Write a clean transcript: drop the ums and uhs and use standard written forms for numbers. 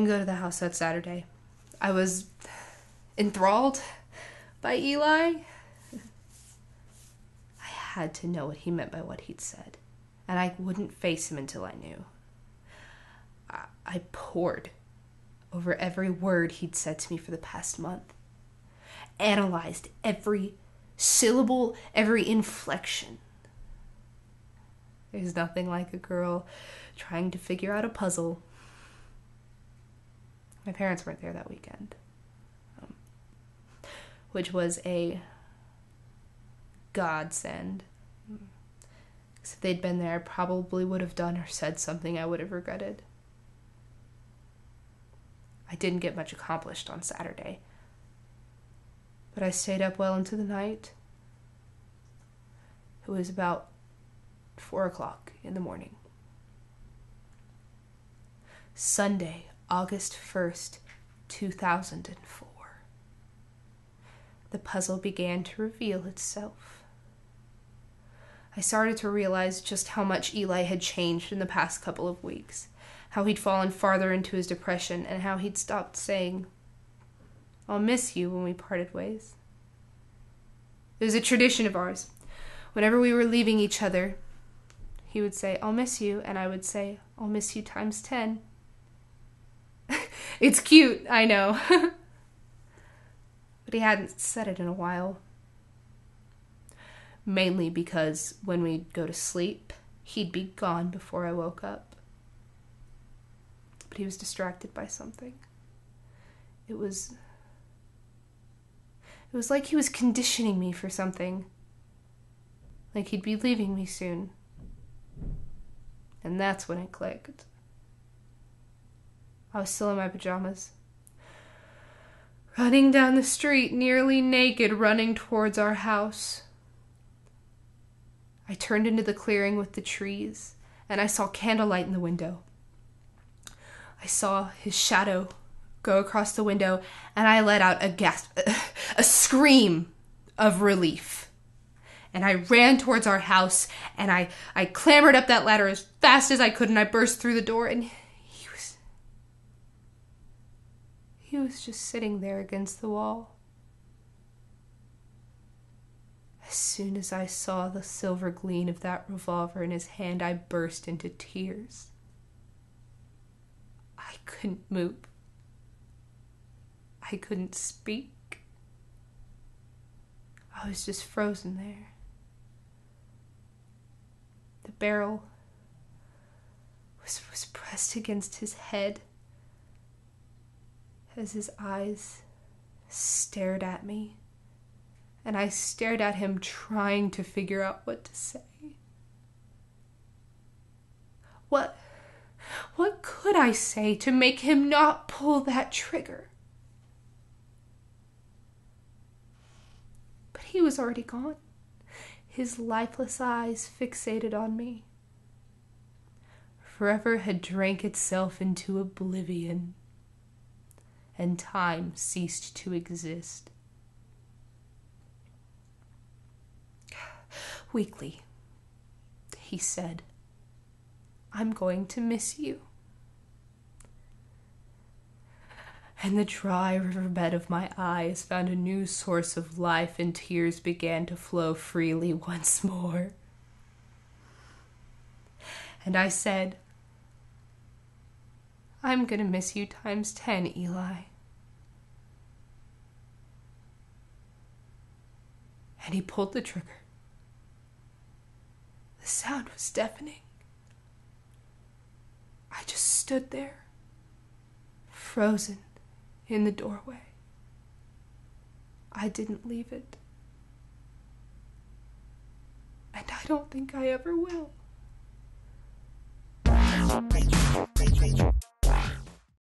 didn't go to the house that Saturday. I was enthralled by Eli. I had to know what he meant by what he'd said, and I wouldn't face him until I knew. I pored over every word he'd said to me for the past month, analyzed every syllable, every inflection. There's nothing like a girl trying to figure out a puzzle. My parents weren't there that weekend, which was a godsend. If they'd been there, I probably would have done or said something I would have regretted. I didn't get much accomplished on Saturday, but I stayed up well into the night. It was about 4 o'clock in the morning. Sunday, August 1st, 2004. The puzzle began to reveal itself. I started to realize just how much Eli had changed in the past couple of weeks, how he'd fallen farther into his depression, and how he'd stopped saying, "I'll miss you," when we parted ways. It was a tradition of ours. Whenever we were leaving each other, he would say, "I'll miss you," and I would say, "I'll miss you times 10. It's cute, I know. But he hadn't said it in a while. Mainly because when we'd go to sleep, he'd be gone before I woke up. But he was distracted by something. It was like he was conditioning me for something. Like he'd be leaving me soon. And that's when it clicked. I was still in my pajamas, running down the street, nearly naked, running towards our house. I turned into the clearing with the trees, and I saw candlelight in the window. I saw his shadow go across the window, and I let out a gasp, a scream of relief. And I ran towards our house, and I clambered up that ladder as fast as I could, and I burst through the door, and he was just sitting there against the wall. As soon as I saw the silver gleam of that revolver in his hand, I burst into tears. I couldn't move. I couldn't speak. I was just frozen there. The barrel was pressed against his head as his eyes stared at me, and I stared at him, trying to figure out what to say. What could I say to make him not pull that trigger? But he was already gone, his lifeless eyes fixated on me. Forever had drank itself into oblivion, and time ceased to exist. Weakly, he said, "I'm going to miss you." And the dry riverbed of my eyes found a new source of life, and tears began to flow freely once more. And I said, "I'm gonna miss you times 10, Eli." And he pulled the trigger. The sound was deafening. I just stood there, frozen in the doorway. I didn't leave it. And I don't think I ever will.